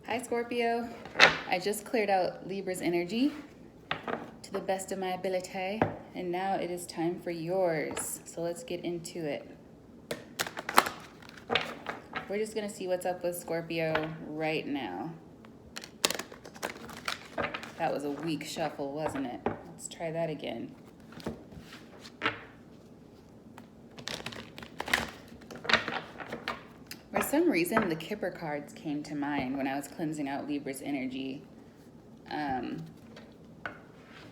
Hi, Scorpio. I just cleared out Libra's energy to the best of my ability, and now it is time for yours. So let's get into it. We're just going to see what's up with Scorpio right now. That was a weak shuffle, wasn't it? Let's try that again. For some reason, the Kipper cards came to mind when I was cleansing out Libra's energy. I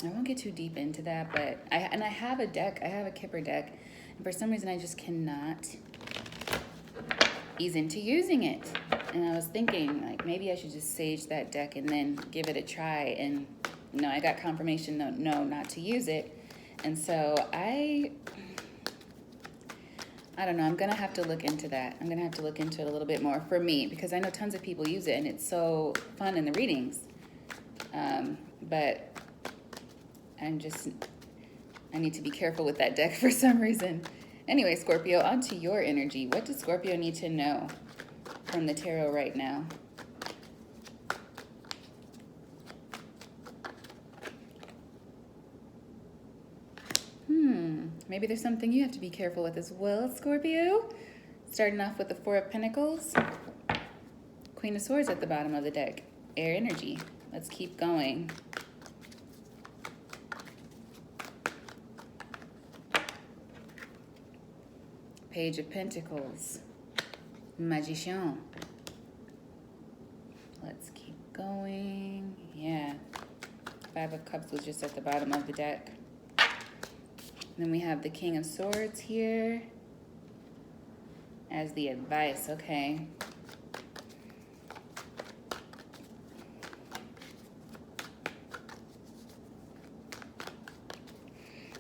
won't get too deep into that, but I have a deck. I have a Kipper deck, and for some reason, I just cannot ease into using it. And I was thinking, like, maybe I should just sage that deck and then give it a try. And I got confirmation, no, not to use it. And so I don't know. I'm going to have to look into that. I'm going to have to look into it a little bit more for me, because I know tons of people use it and it's so fun in the readings. But I need to be careful with that deck for some reason. Anyway, Scorpio, on to your energy. What does Scorpio need to know from the tarot right now? Maybe there's something you have to be careful with as well, Scorpio. Starting off with the Four of Pentacles. Queen of Swords at the bottom of the deck. Air energy. Let's keep going. Page of Pentacles. Magician. Let's keep going. Yeah. Five of Cups was just at the bottom of the deck. Then we have the King of Swords here as the advice. Okay.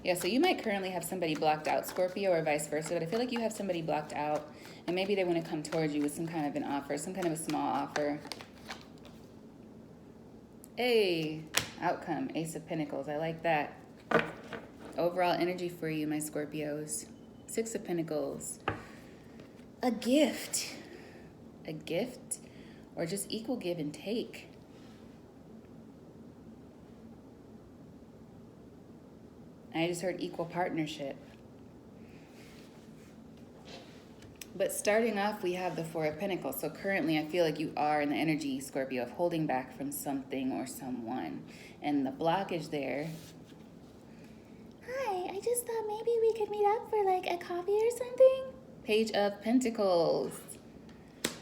Yeah, so you might currently have somebody blocked out, Scorpio, or vice versa, but I feel like you have somebody blocked out, and maybe they want to come towards you with some kind of an offer, some kind of a small offer. Hey, outcome, Ace of Pentacles. I like that. Overall energy for you, my Scorpios. Six of Pentacles. A gift. A gift, or just equal give and take. I just heard equal partnership. But starting off, we have the Four of Pentacles. So currently, I feel like you are in the energy, Scorpio, of holding back from something or someone. And the blockage there. Hi, I just thought maybe we could meet up for like a coffee or something. Page of Pentacles.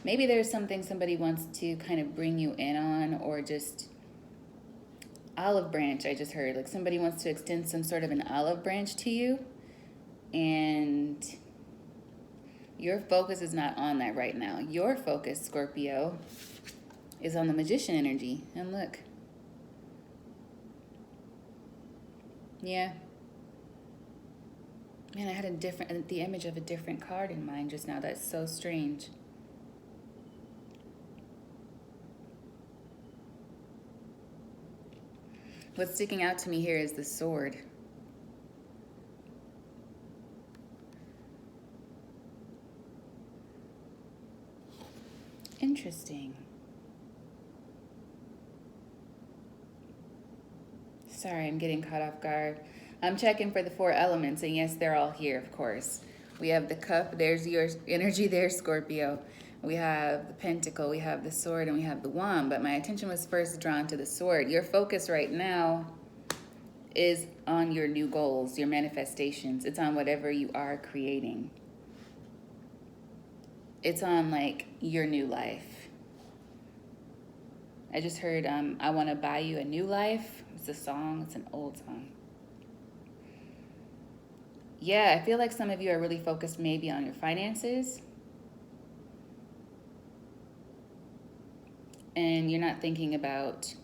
Maybe there's something somebody wants to kind of bring you in on, or just olive branch, I just heard. Like somebody wants to extend some sort of an olive branch to you, and your focus is not on that right now. Your focus, Scorpio, is on the Magician energy. And look. Yeah. Man, I had the image of a different card in mind just now. That's so strange. What's sticking out to me here is the sword. Interesting. Sorry, I'm getting caught off guard. I'm checking for the four elements, and yes, they're all here, of course. We have the cup. There's your energy there, Scorpio. We have the pentacle, we have the sword, and we have the wand. But my attention was first drawn to the sword. Your focus right now is on your new goals, your manifestations. It's on whatever you are creating. It's on, like, your new life. I just heard, I Want to Buy You a New Life. It's a song. It's an old song. Yeah, I feel like some of you are really focused maybe on your finances. And you're not thinking about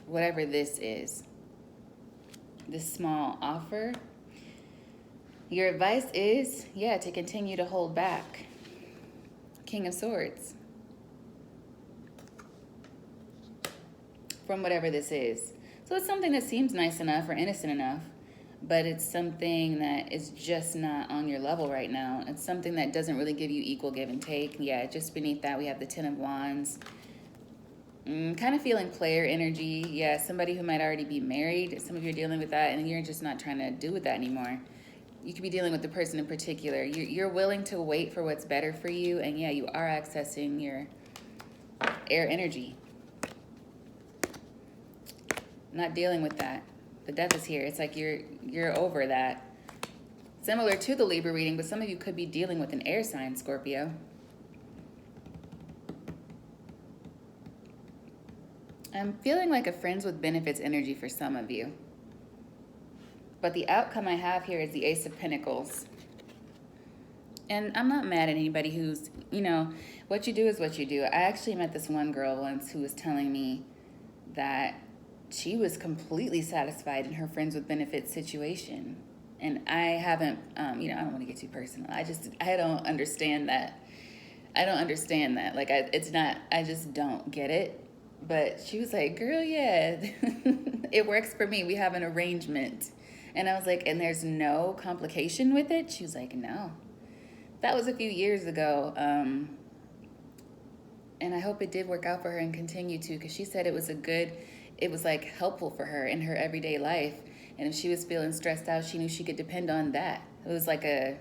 whatever this is, this small offer. Your advice is, yeah, to continue to hold back. King of Swords. From whatever this is. So it's something that seems nice enough or innocent enough, but it's something that is just not on your level right now. It's something that doesn't really give you equal give and take. Yeah, just beneath that we have the Ten of Wands. Kind of feeling player energy. Yeah, somebody who might already be married. Some of you are dealing with that and you're just not trying to deal with that anymore. You could be dealing with the person in particular. You're willing to wait for what's better for you. And yeah, you are accessing your air energy. Not dealing with that. The death is here. It's like you're over that. Similar to the Libra reading, but some of you could be dealing with an air sign, Scorpio. I'm feeling like a friends with benefits energy for some of you. But the outcome I have here is the Ace of Pentacles. And I'm not mad at anybody who's, you know, what you do is what you do. I actually met this one girl once who was telling me that she was completely satisfied in her friends with benefits situation. And I haven't, you know, I don't want to get too personal. I don't understand that. I don't understand that. Like, I just don't get it. But she was like, girl, yeah, it works for me. We have an arrangement. And I was like, and there's no complication with it? She was like, no. That was a few years ago. And I hope it did work out for her and continue to, because she said it was like helpful for her in her everyday life. And if she was feeling stressed out, she knew she could depend on that. It was like a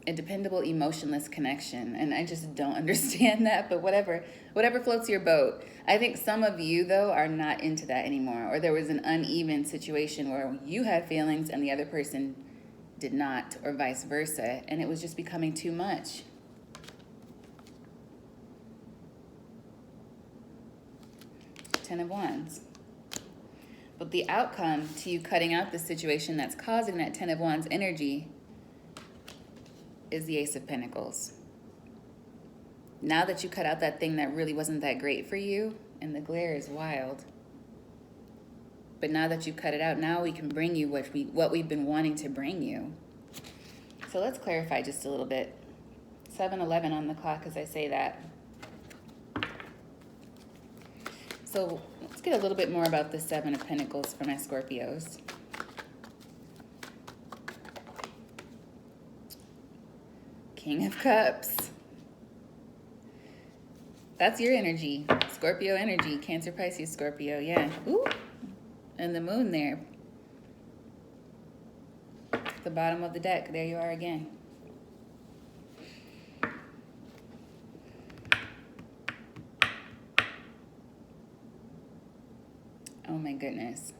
dependable, emotionless connection. And I just don't understand that, but whatever floats your boat. I think some of you, though, are not into that anymore. Or there was an uneven situation where you had feelings and the other person did not, or vice versa. And it was just becoming too much. Ten of Wands. But the outcome to you cutting out the situation that's causing that Ten of Wands energy is the Ace of Pentacles. Now that you cut out that thing that really wasn't that great for you, and the glare is wild, but now that you cut it out, now we can bring you what we've been wanting to bring you. So let's clarify just a little bit. 7:11 on the clock as I say that. So let's get a little bit more about the Seven of Pentacles for my Scorpios. King of Cups. That's your energy. Scorpio energy. Cancer, Pisces, Scorpio. Yeah. Ooh. And the moon there. The bottom of the deck. There you are again. Oh my goodness.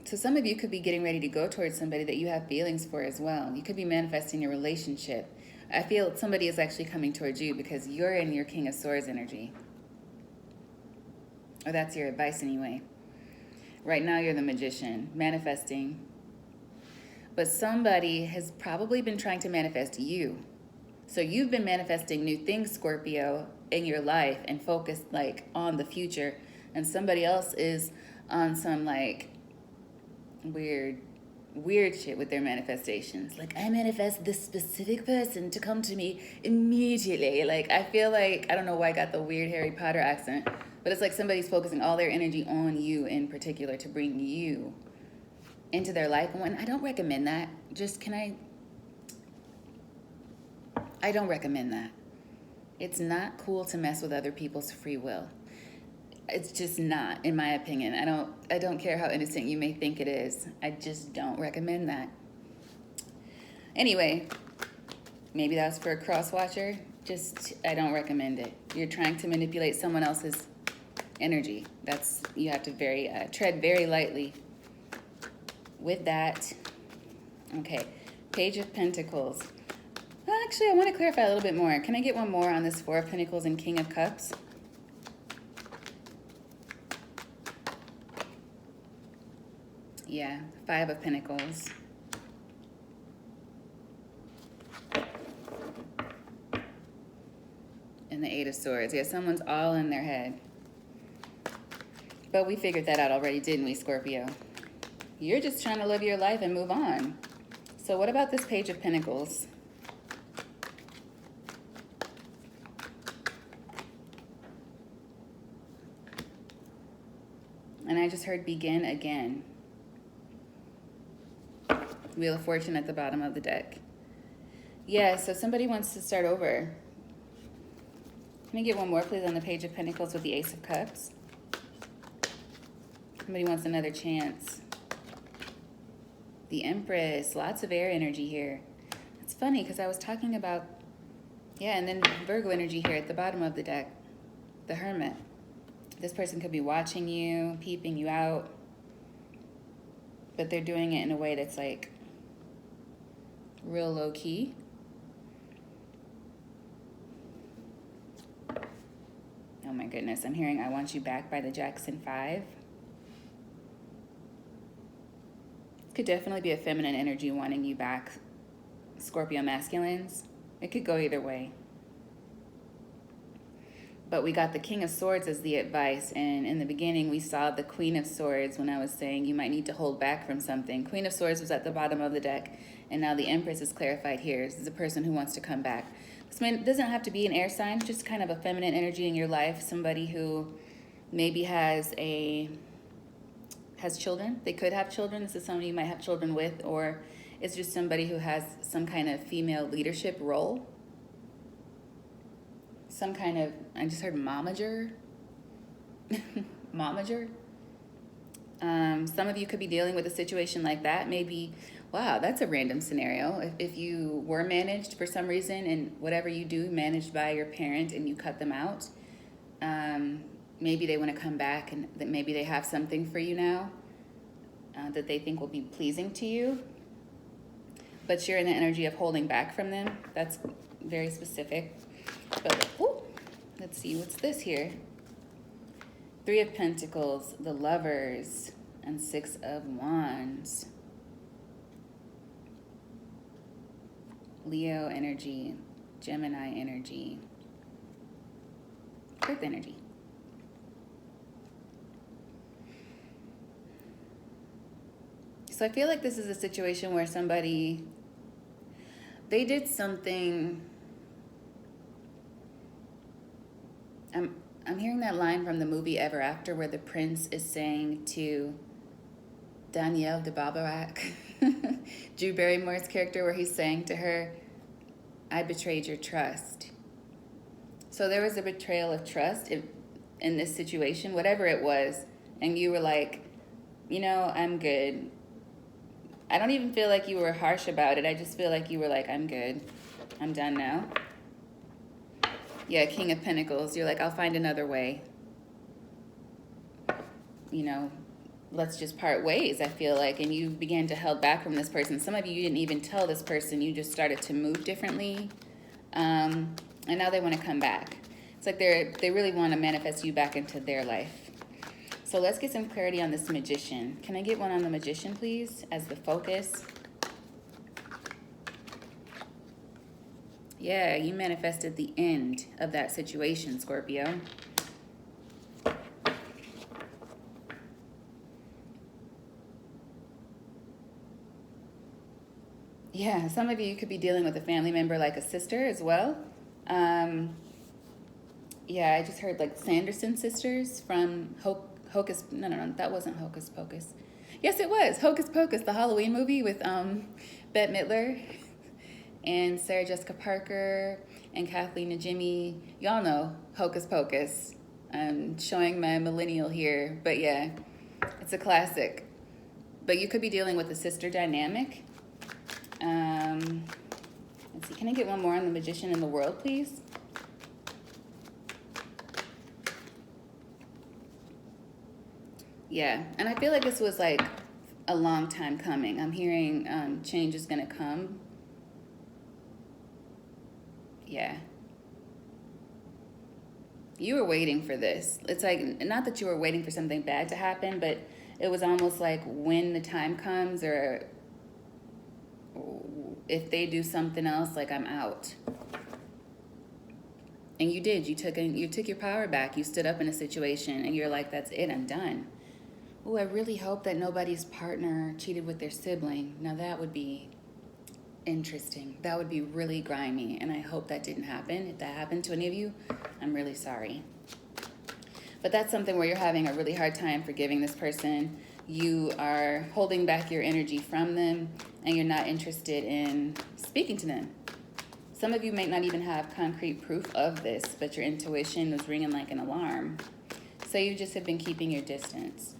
So some of you could be getting ready to go towards somebody that you have feelings for as well. You could be manifesting a relationship. I feel somebody is actually coming towards you because you're in your King of Swords energy. Or that's your advice anyway. Right now you're the Magician, manifesting. But somebody has probably been trying to manifest you. So you've been manifesting new things, Scorpio, in your life and focused like on the future. And somebody else is on some like weird shit with their manifestations. Like, I manifest this specific person to come to me immediately. Like, I feel like, I don't know why I got the weird Harry Potter accent, but it's like somebody's focusing all their energy on you in particular to bring you into their life. And I don't recommend that. I don't recommend that. It's not cool to mess with other people's free will. It's just not, in my opinion. I don't care how innocent you may think it is. I just don't recommend that. Anyway, maybe that was for a cross-watcher. I don't recommend it. You're trying to manipulate someone else's energy. You have to tread very lightly with that. Okay, Page of Pentacles. Actually, I want to clarify a little bit more. Can I get one more on this Four of Pentacles and King of Cups? Yeah, Five of Pentacles. And the Eight of Swords. Yeah, someone's all in their head. But we figured that out already, didn't we, Scorpio? You're just trying to live your life and move on. So what about this Page of Pentacles? And I just heard begin again. Wheel of Fortune at the bottom of the deck. Yeah, so somebody wants to start over. Can I get one more, please, on the Page of Pentacles with the Ace of Cups? Somebody wants another chance. The Empress, lots of air energy here. It's funny because I was talking about, yeah, and then Virgo energy here at the bottom of the deck. The Hermit. This person could be watching you, peeping you out, but they're doing it in a way that's like real low key. Oh my goodness, I'm hearing I Want You Back by the Jackson 5. Could definitely be a feminine energy wanting you back, Scorpio masculines. It could go either way. But we got the King of Swords as the advice, and in the beginning we saw the Queen of Swords when I was saying you might need to hold back from something. Queen of Swords was at the bottom of the deck, and now the Empress is clarified here. This is a person who wants to come back. This man doesn't have to be an air sign, just kind of a feminine energy in your life, somebody who maybe has children. They could have children. This is somebody you might have children with, or it's just somebody who has some kind of female leadership role. Some kind of, I just heard momager. Momager. Some of you could be dealing with a situation like that. Maybe, wow, that's a random scenario. If you were managed for some reason and whatever you do, managed by your parent and you cut them out, maybe they want to come back and that maybe they have something for you now that they think will be pleasing to you. But you're in the energy of holding back from them. That's very specific. But let's see, what's this here? 3 of Pentacles, the Lovers, and 6 of Wands. Leo energy, Gemini energy, Earth energy. So I feel like this is a situation where somebody, they did something. I'm hearing that line from the movie Ever After where the prince is saying to Danielle de Barbarac, Drew Barrymore's character, where he's saying to her, I betrayed your trust. So there was a betrayal of trust in this situation, whatever it was, and you were like, you know, I'm good. I don't even feel like you were harsh about it. I just feel like you were like, I'm good. I'm done now. Yeah, King of Pentacles. You're like, I'll find another way. You know, let's just part ways, I feel like. And you began to hold back from this person. Some of you didn't even tell this person. You just started to move differently. And now they want to come back. It's like they really want to manifest you back into their life. So let's get some clarity on this Magician. Can I get one on the Magician, please, as the focus? Yeah, you manifested the end of that situation, Scorpio. Yeah, some of you could be dealing with a family member like a sister as well. Yeah, I just heard like Sanderson sisters from Hocus, no, that wasn't Hocus Pocus. Yes, it was Hocus Pocus, the Halloween movie with Bette Midler and Sarah Jessica Parker and Kathleen Najimy. Y'all know Hocus Pocus. I'm showing my millennial here, but yeah, it's a classic. But you could be dealing with a sister dynamic. Let's see, can I get one more on the Magician in the World, please? Yeah, and I feel like this was like a long time coming. I'm hearing change is gonna come. Yeah. You were waiting for this. It's like, not that you were waiting for something bad to happen, but it was almost like when the time comes, or if they do something else, like I'm out. And you did. You took your power back. You stood up in a situation, and you're like, that's it, I'm done. Oh, I really hope that nobody's partner cheated with their sibling. Now that would be interesting. That would be really grimy, and I hope that didn't happen. If that happened to any of you, I'm really sorry. But that's something where you're having a really hard time forgiving this person. You are holding back your energy from them, and you're not interested in speaking to them. Some of you may not even have concrete proof of this, but your intuition was ringing like an alarm. So you just have been keeping your distance.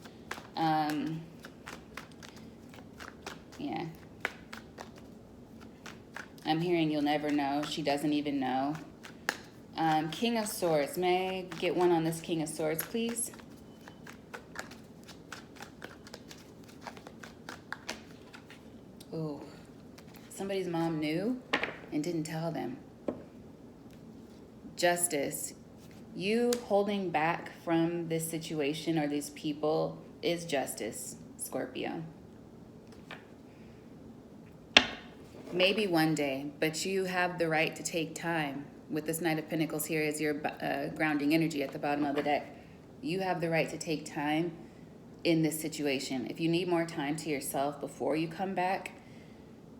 Yeah. I'm hearing you'll never know. She doesn't even know. King of Swords. May I get one on this King of Swords, please? Ooh. Somebody's mom knew and didn't tell them. Justice. You holding back from this situation or these people is justice, Scorpio. Maybe one day, but you have the right to take time. With this Knight of Pentacles here as your grounding energy at the bottom of the deck. You have the right to take time in this situation. If you need more time to yourself before you come back,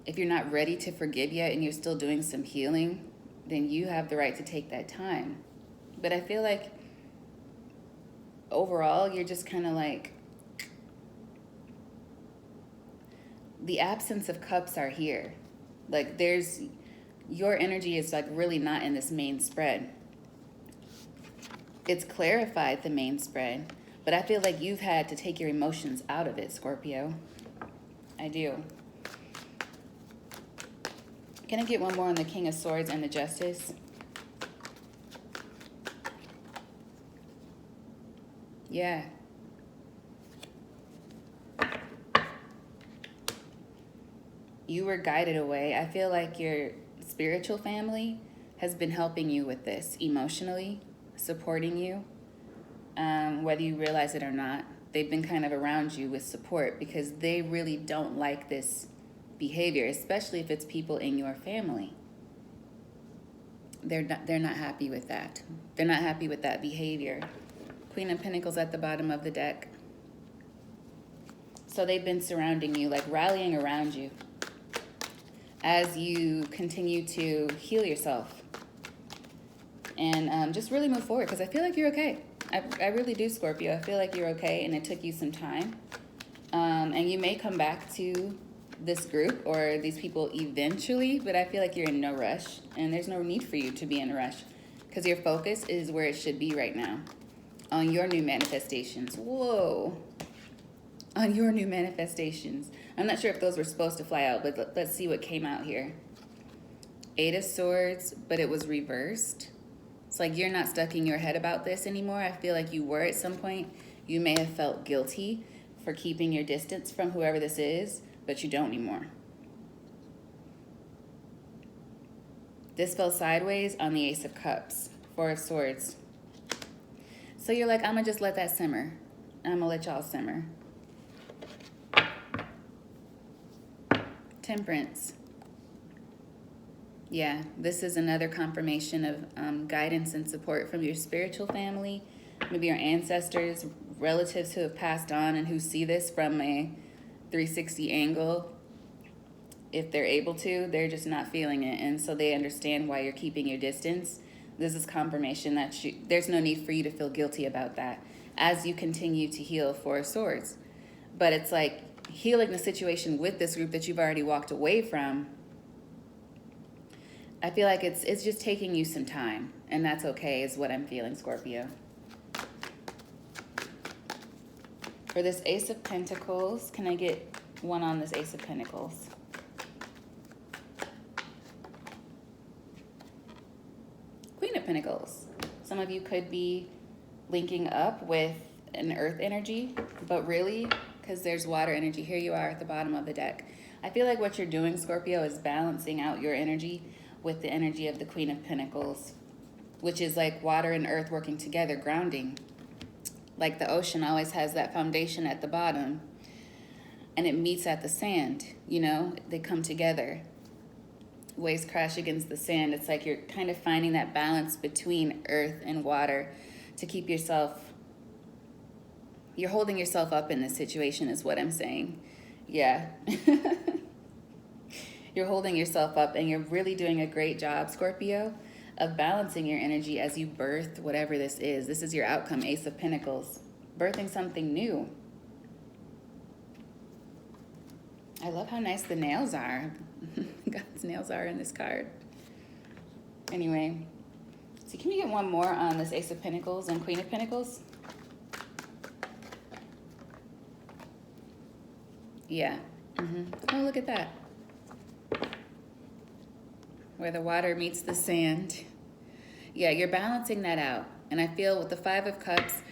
if you're not ready to forgive yet and you're still doing some healing, then you have the right to take that time. But I feel like overall, you're just kind of like, the absence of cups are here. Like your energy is like really not in this main spread. It's clarified the main spread, but I feel like you've had to take your emotions out of it, Scorpio. I do. Can I get one more on the King of Swords and the Justice? Yeah. You were guided away. I feel like your spiritual family has been helping you with this emotionally, supporting you, whether you realize it or not. They've been kind of around you with support because they really don't like this behavior, especially if it's people in your family. They're not happy with that. They're not happy with that behavior. Queen of Pentacles at the bottom of the deck. So they've been surrounding you, like rallying around you as you continue to heal yourself and just really move forward, because I feel like you're okay. I really do, Scorpio. I feel like you're okay, and it took you some time. And you may come back to this group or these people eventually, but I feel like you're in no rush, and there's no need for you to be in a rush because your focus is where it should be right now, on your new manifestations. Whoa. On your new manifestations. I'm not sure if those were supposed to fly out, but let's see what came out here. 8 of Swords, but it was reversed. It's like you're not stuck in your head about this anymore. I feel like you were at some point. You may have felt guilty for keeping your distance from whoever this is, but you don't anymore. This fell sideways on the Ace of Cups, 4 of Swords. So you're like, I'm going to just let that simmer. I'm going to let y'all simmer. Temperance. Yeah, this is another confirmation of guidance and support from your spiritual family, maybe your ancestors, relatives who have passed on and who see this from a 360 angle. If they're able to, they're just not feeling it, and so they understand why you're keeping your distance. This is confirmation that there's no need for you to feel guilty about that as you continue to heal 4 of Swords. But it's like healing the situation with this group that you've already walked away from. I feel like it's just taking you some time, and that's okay, is what I'm feeling, Scorpio. For this Ace of Pentacles, can I get one on this Ace of Pentacles? Queen of Pentacles. Some of you could be linking up with an earth energy, but really, because there's water energy, here you are at the bottom of the deck. I feel like what you're doing, Scorpio, is balancing out your energy with the energy of the Queen of Pentacles, which is like water and earth working together, grounding. Like the ocean always has that foundation at the bottom, and it meets at the sand, you know? They come together. Waves crash against the sand. It's like you're kind of finding that balance between earth and water to keep yourself... You're holding yourself up in this situation is what I'm saying. Yeah. You're holding yourself up, and you're really doing a great job, Scorpio, of balancing your energy as you birth whatever this is. This is your outcome, Ace of Pentacles. Birthing something new. I love how nice the nails are. God's nails are in this card. Anyway, so can you get one more on this Ace of Pentacles and Queen of Pentacles? Yeah. Oh, look at that. Where the water meets the sand. Yeah, you're balancing that out. And I feel with the Five of Cups,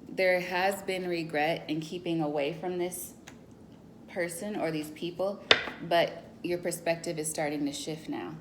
there has been regret in keeping away from this person or these people, but your perspective is starting to shift now.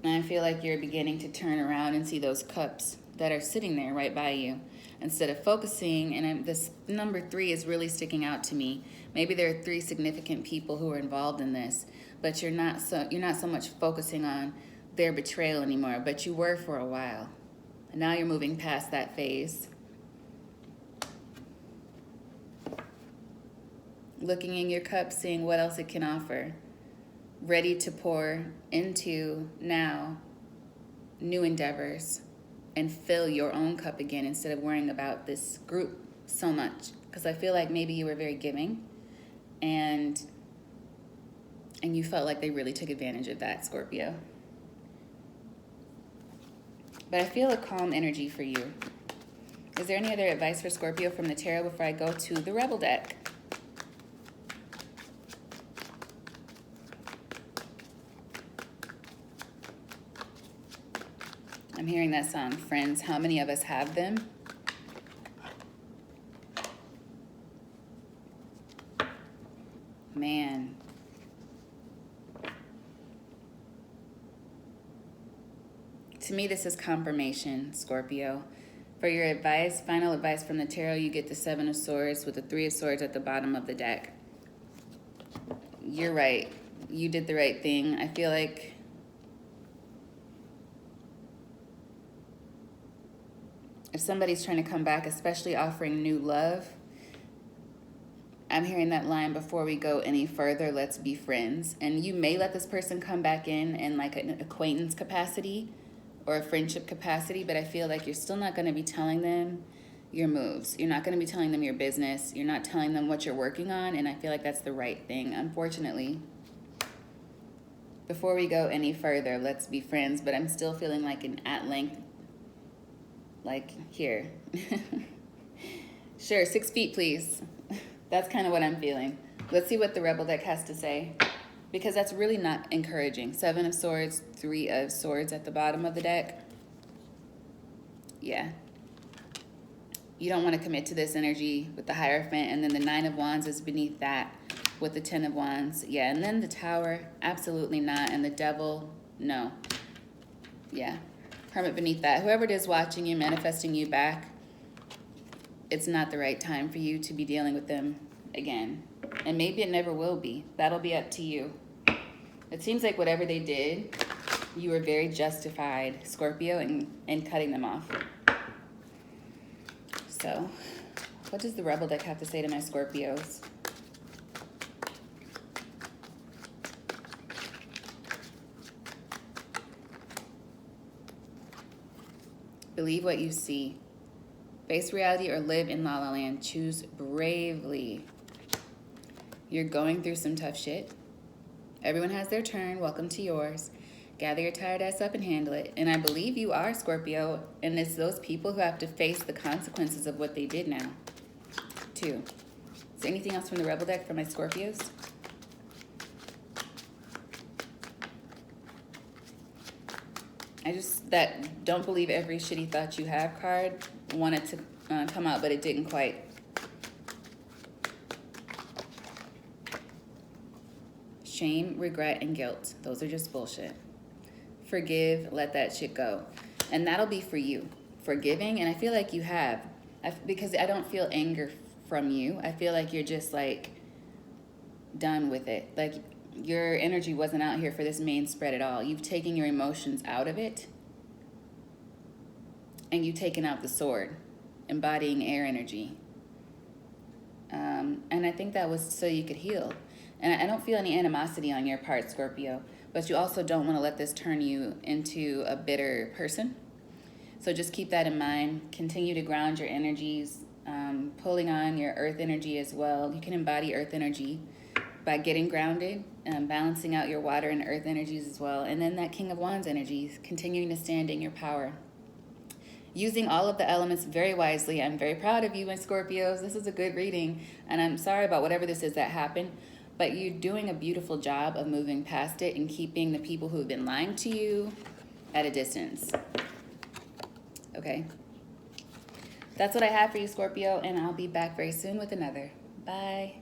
And I feel like you're beginning to turn around and see those cups that are sitting there right by you. Instead of focusing, and this number 3 is really sticking out to me. Maybe there are 3 significant people who are involved in this, but you're not so much focusing on their betrayal anymore, but you were for a while. And now you're moving past that phase. Looking in your cup, seeing what else it can offer. Ready to pour into now new endeavors and fill your own cup again instead of worrying about this group so much. Because I feel like maybe you were very giving and you felt like they really took advantage of that, Scorpio. But I feel a calm energy for you. Is there any other advice for Scorpio from the tarot before I go to the Rebel deck? I'm hearing that song, Friends. How many of us have them? Man. To me, this is confirmation, Scorpio. For your advice, final advice from the tarot, you get the Seven of Swords with the Three of Swords at the bottom of the deck. You're right. You did the right thing. I feel like if somebody's trying to come back, especially offering new love, I'm hearing that line, before we go any further, let's be friends. And you may let this person come back in like an acquaintance capacity or a friendship capacity, but I feel like you're still not going to be telling them your moves. You're not going to be telling them your business. You're not telling them what you're working on, and I feel like that's the right thing, unfortunately. Before we go any further, let's be friends, but I'm still feeling like an at-length, like here. Sure, 6 feet, please. That's kind of what I'm feeling. Let's see what the Rebel deck has to say, because that's really not encouraging. 7 of Swords, 3 of Swords at the bottom of the deck. Yeah. You don't want to commit to this energy with the Hierophant, and then the 9 of Wands is beneath that with the 10 of Wands. Yeah, and then the Tower, absolutely not. And the Devil, no. Yeah. Hermit beneath that. Whoever it is watching you, manifesting you back, it's not the right time for you to be dealing with them again. And maybe it never will be. That'll be up to you. It seems like whatever they did, you were very justified, Scorpio, in cutting them off. So, what does the Rebel deck have to say to my Scorpios? Believe what you see. Face reality or live in La La Land. Choose bravely. You're going through some tough shit. Everyone has their turn. Welcome to yours. Gather your tired ass up and handle it. And I believe you are, Scorpio, and it's those people who have to face the consequences of what they did now, too. Is there anything else from the Rebel deck for my Scorpios? That don't believe every shitty thought you have card wanted to come out, but it didn't quite. Shame, regret, and guilt. Those are just bullshit. Forgive, let that shit go. And that'll be for you. Forgiving, and I feel like you have. Because I don't feel anger from you. I feel like you're just like done with it. Like your energy wasn't out here for this main spread at all. You've taken your emotions out of it. And you've taken out the sword, embodying air energy. And I think that was so you could heal. And I don't feel any animosity on your part, Scorpio, but you also don't want to let this turn you into a bitter person. So just keep that in mind. Continue to ground your energies, pulling on your earth energy as well. You can embody earth energy by getting grounded balancing out your water and earth energies as well. And then that King of Wands energy, continuing to stand in your power. Using all of the elements very wisely. I'm very proud of you, my Scorpios. This is a good reading. And I'm sorry about whatever this is that happened. But you're doing a beautiful job of moving past it and keeping the people who have been lying to you at a distance. Okay? That's what I have for you, Scorpio. And I'll be back very soon with another. Bye.